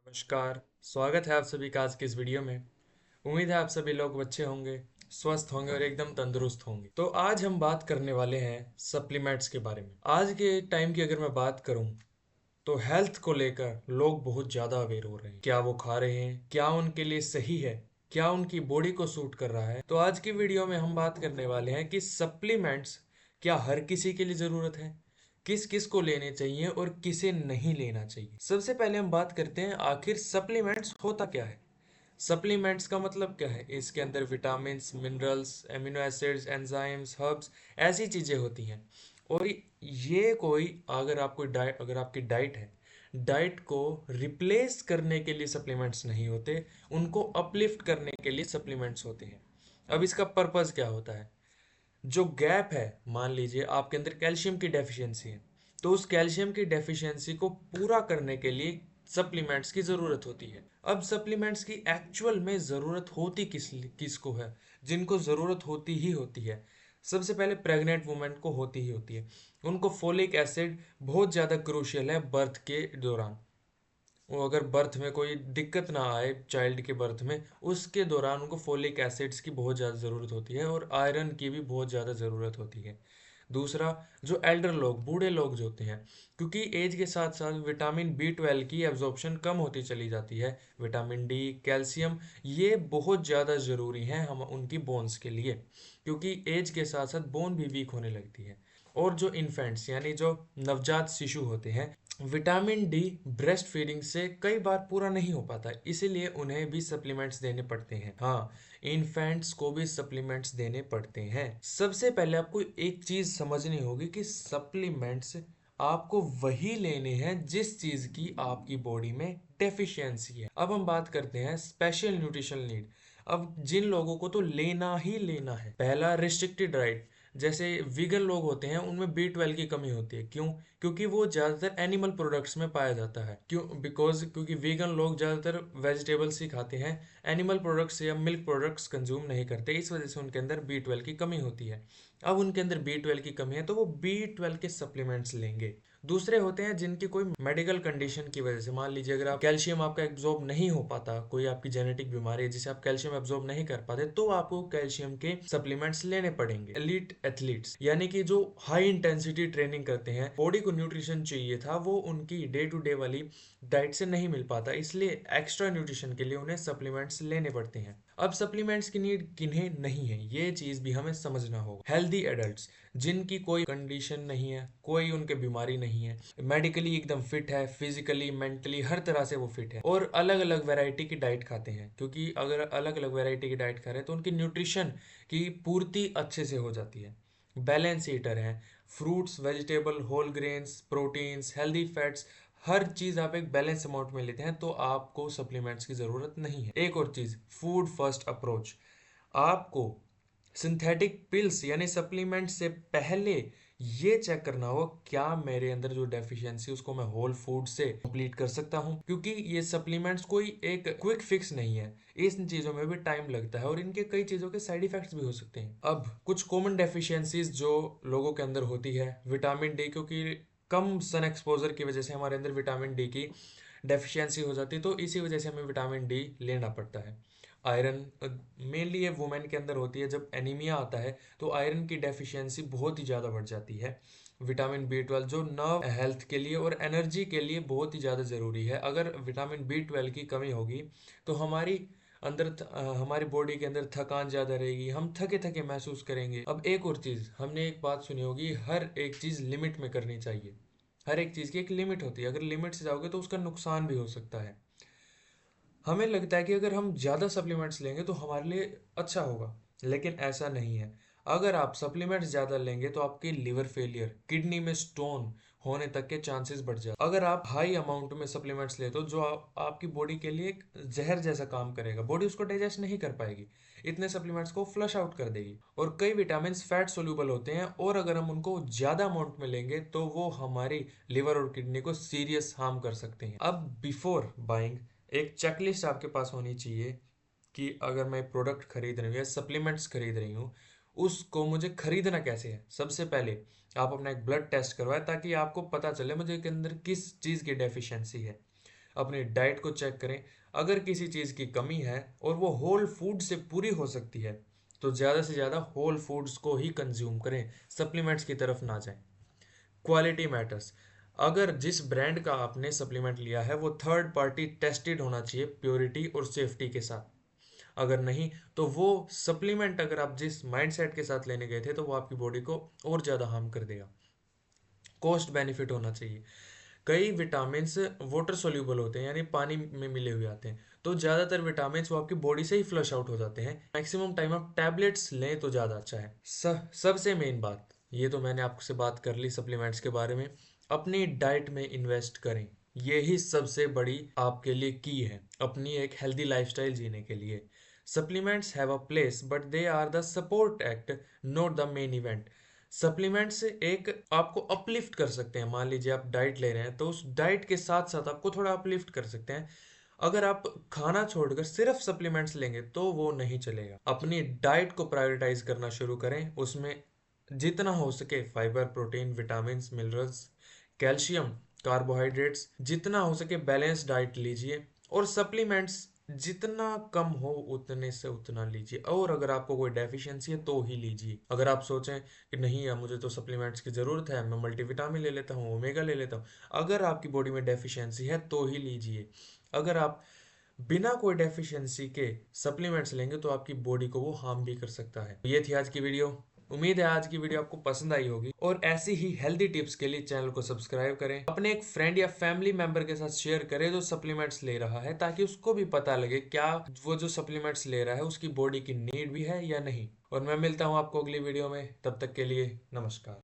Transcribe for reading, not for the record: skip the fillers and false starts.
नमस्कार। स्वागत है आप सभी का आज के इस वीडियो में। उम्मीद है आप सभी लोग अच्छे होंगे, स्वस्थ होंगे और एकदम तंदुरुस्त होंगे। तो आज हम बात करने वाले हैं सप्लीमेंट्स के बारे में। आज के टाइम की अगर मैं बात करूं तो हेल्थ को लेकर लोग बहुत ज़्यादा अवेयर हो रहे हैं। क्या वो खा रहे हैं, क्या उनके लिए सही है, क्या उनकी बॉडी को सूट कर रहा है। तो आज की वीडियो में हम बात करने वाले हैं कि सप्लीमेंट्स क्या हर किसी के लिए ज़रूरत है, किस किस को लेने चाहिए और किसे नहीं लेना चाहिए। सबसे पहले हम बात करते हैं आखिर सप्लीमेंट्स होता क्या है। सप्लीमेंट्स का मतलब क्या है। इसके अंदर vitamin, minerals, amino acids, enzymes, herbs ऐसी चीज़ें होती हैं। और ये कोई अगर आपकी डाइट है, डाइट को रिप्लेस करने के लिए सप्लीमेंट्स नहीं होते, उनको अपलिफ्ट करने के लिए सप्लीमेंट्स होते हैं। अब इसका पर्पज़ क्या होता है। जो गैप है, मान लीजिए आपके अंदर कैल्शियम की डेफिशिएंसी है, तो उस कैल्शियम की डेफिशिएंसी को पूरा करने के लिए सप्लीमेंट्स की ज़रूरत होती है। अब सप्लीमेंट्स की एक्चुअल में ज़रूरत होती किसको है। जिनको ज़रूरत होती ही होती है, सबसे पहले प्रेग्नेंट वुमेन को होती ही होती है। उनको फोलिक एसिड बहुत ज़्यादा क्रूशियल है बर्थ के दौरान। वो अगर बर्थ में कोई दिक्कत ना आए, चाइल्ड के बर्थ में, उसके दौरान उनको फोलिक एसिड्स की बहुत ज़्यादा ज़रूरत होती है और आयरन की भी बहुत ज़्यादा ज़रूरत होती है। दूसरा, जो एल्डर लोग, बूढ़े लोग जो होते हैं, क्योंकि एज के साथ साथ विटामिन B12 की एब्जॉर्प्शन कम होती चली जाती है। विटामिन डी, कैल्शियम, ये बहुत ज़्यादा ज़रूरी हैं हम उनकी बोन्स के लिए, क्योंकि एज के साथ साथ बोन भी वीक होने लगती है। और जो इन्फेंट्स यानी जो नवजात शिशु होते हैं, विटामिन डी ब्रेस्ट फीडिंग से कई बार पूरा नहीं हो पाता, इसीलिए उन्हें भी सप्लीमेंट्स देने पड़ते हैं। हाँ, इन्फेंट्स को भी सप्लीमेंट्स देने पड़ते हैं। सबसे पहले आपको एक चीज समझनी होगी कि सप्लीमेंट्स आपको वही लेने हैं जिस चीज की आपकी बॉडी में डेफिशिएंसी है। अब हम बात करते हैं स्पेशल न्यूट्रिशनल नीड। अब जिन लोगों को तो लेना ही लेना है, पहला रिस्ट्रिक्टेड डाइट। जैसे वीगन लोग होते हैं, उनमें B12 की कमी होती है। क्यों? क्योंकि वो ज़्यादातर एनिमल प्रोडक्ट्स में पाया जाता है। क्योंकि वीगन लोग ज़्यादातर वेजिटेबल्स ही खाते हैं, एनिमल प्रोडक्ट्स या मिल्क प्रोडक्ट्स कंज्यूम नहीं करते, इस वजह से उनके अंदर B12 की कमी होती है। अब उनके अंदर B12 की कमी है तो वो B12 के सप्लीमेंट्स लेंगे। दूसरे होते हैं जिनकी कोई मेडिकल कंडीशन की वजह से, मान लीजिए अगर आप कैल्शियम आपका एब्जॉर्ब नहीं हो पाता, कोई आपकी जेनेटिक बीमारी है जिसे आप कैल्शियम एब्जॉर्ब नहीं कर पाते, तो आपको कैल्शियम के सप्लीमेंट्स लेने पड़ेंगे। एलीट एथलीट्स यानी कि जो हाई इंटेंसिटी ट्रेनिंग करते हैं, बॉडी को न्यूट्रिशन चाहिए था, वो उनकी डे टू डे वाली डाइट से नहीं मिल पाता, इसलिए एक्स्ट्रा न्यूट्रिशन के लिए उन्हें सप्लीमेंट्स लेने पड़ते हैं। अब सप्लीमेंट्स की नीड किन्हें नहीं है, ये चीज भी हमें समझना होगा। हेल्दी एडल्ट्स जिनकी कोई कंडीशन नहीं है, कोई उनके बीमारी नहीं है, मेडिकली एकदम फिट है, फिजिकली मेंटली हर तरह से वो फिट है और अलग अलग वैरायटी की डाइट खाते हैं, क्योंकि अगर अलग अलग वैरायटी की डाइट खा रहे हैं तो उनकी न्यूट्रिशन की पूर्ति अच्छे से हो जाती है। बैलेंस ईटर हैं, fruits, vegetable, whole grains, proteins, healthy fats, हर चीज आप एक बैलेंस अमाउंट में लेते हैं तो आपको सप्लीमेंट्स की जरूरत नहीं है। एक और चीज, फूड फर्स्ट अप्रोच। आपको सिंथेटिक पिल्स यानी सप्लीमेंट से पहले ये चेक करना होगा क्या मेरे अंदर जो डेफिशिएंसी उसको मैं होल फूड से कंप्लीट कर सकता हूँ, क्योंकि ये सप्लीमेंट्स कोई एक क्विक फिक्स नहीं है, इन चीज़ों में भी टाइम लगता है और इनके कई चीज़ों के साइड इफेक्ट्स भी हो सकते हैं। अब कुछ कॉमन डेफिशिएंसीज जो लोगों के अंदर होती है, विटामिन डी, क्योंकि कम सन एक्सपोजर की वजह से हमारे अंदर विटामिन डी की डेफिशिएंसी हो जाती है, तो इसी वजह से हमें विटामिन डी लेना पड़ता है। आयरन मेनली ये वुमेन के अंदर होती है, जब एनीमिया आता है तो आयरन की डेफिशिएंसी बहुत ही ज़्यादा बढ़ जाती है। विटामिन B12 जो नर्व हेल्थ के लिए और एनर्जी के लिए बहुत ही ज़्यादा ज़रूरी है। अगर विटामिन B12 की कमी होगी तो हमारी बॉडी के अंदर थकान ज़्यादा रहेगी, हम थके थके महसूस करेंगे। अब एक और चीज़, हमने एक बात सुनी होगी, हर एक चीज़ लिमिट में करनी चाहिए। हर एक चीज़ की एक लिमिट होती है, अगर लिमिट से जाओगे तो उसका नुकसान भी हो सकता है। हमें लगता है कि अगर हम ज़्यादा सप्लीमेंट्स लेंगे तो हमारे लिए अच्छा होगा, लेकिन ऐसा नहीं है। अगर आप सप्लीमेंट्स ज़्यादा लेंगे तो आपकी लिवर फेलियर, किडनी में स्टोन होने तक के चांसेस बढ़ जाते हैं। अगर आप हाई अमाउंट में सप्लीमेंट्स लेते हो जो आपकी बॉडी के लिए एक जहर जैसा काम करेगा, बॉडी उसको डाइजेस्ट नहीं कर पाएगी, इतने सप्लीमेंट्स को फ्लश आउट कर देगी। और कई विटामिन फैट सोल्यूबल होते हैं और अगर हम उनको ज़्यादा अमाउंट में लेंगे तो वो हमारी लिवर और किडनी को सीरियस हार्म कर सकते हैं। अब बिफोर बाइंग एक चेकलिस्ट आपके पास होनी चाहिए कि अगर मैं प्रोडक्ट खरीद रही हूँ या सप्लीमेंट्स खरीद रही हूँ, उसको मुझे खरीदना कैसे है। सबसे पहले आप अपना एक ब्लड टेस्ट करवाएं ताकि आपको पता चले मुझे के अंदर किस चीज़ की डेफिशिएंसी है। अपनी डाइट को चेक करें। अगर किसी चीज़ की कमी है और वो होल फूड से पूरी हो सकती है तो ज़्यादा से ज़्यादा होल फूड्स को ही कंज्यूम करें, सप्लीमेंट्स की तरफ ना जाएं। Quality matters. अगर जिस ब्रांड का आपने सप्लीमेंट लिया है वो थर्ड पार्टी टेस्टेड होना चाहिए प्योरिटी और सेफ्टी के साथ। अगर नहीं तो वो सप्लीमेंट अगर आप जिस माइंडसेट के साथ लेने गए थे तो वो आपकी बॉडी को और ज़्यादा हार्म कर देगा। कॉस्ट बेनिफिट होना चाहिए। कई विटामिन वाटर सोल्यूबल होते हैं यानी पानी में मिले हुए आते हैं, तो ज़्यादातर विटामिन वो आपकी बॉडी से ही फ्लश आउट हो जाते हैं। मैक्सिमम टाइम आप टैबलेट्स लें तो ज़्यादा अच्छा है। सबसे मेन बात, ये तो मैंने आपसे बात कर ली सप्लीमेंट्स के बारे में, अपनी डाइट में इन्वेस्ट करें। ये ही सबसे बड़ी आपके लिए की है अपनी एक हेल्दी लाइफस्टाइल जीने के लिए। Supplements have a place but they are the support act, not the main event. Supplements एक आपको अपलिफ्ट कर सकते हैं। मान लीजिए आप डाइट ले रहे हैं तो उस डाइट के साथ साथ आपको थोड़ा अपलिफ्ट कर सकते हैं। अगर आप खाना छोड़कर सिर्फ सप्लीमेंट्स लेंगे तो वो नहीं चलेगा। अपनी डाइट को प्रायोरिटाइज करना शुरू करें, उसमें जितना हो सके fibre, protein, vitamin, minerals, calcium, carbohydrates, जितना हो सके बैलेंस डाइट लीजिए। और सप्लीमेंट्स जितना कम हो उतने से उतना लीजिए, और अगर आपको कोई डेफिशिएंसी है तो ही लीजिए। अगर आप सोचें कि नहीं यार मुझे तो सप्लीमेंट्स की ज़रूरत है, मैं मल्टीविटामिन ले लेता हूँ, ओमेगा ले लेता हूँ, अगर आपकी बॉडी में डेफिशिएंसी है तो ही लीजिए। अगर आप बिना कोई डेफिशिएंसी के सप्लीमेंट्स लेंगे तो आपकी बॉडी को वो हार्म भी कर सकता है। ये थी आज की वीडियो। उम्मीद है आज की वीडियो आपको पसंद आई होगी, और ऐसी ही हेल्दी टिप्स के लिए चैनल को सब्सक्राइब करें, अपने एक फ्रेंड या फैमिली मेंबर के साथ शेयर करें जो सप्लीमेंट्स ले रहा है, ताकि उसको भी पता लगे क्या वो जो सप्लीमेंट्स ले रहा है उसकी बॉडी की नीड भी है या नहीं। और मैं मिलता हूँ आपको अगली वीडियो में, तब तक के लिए नमस्कार।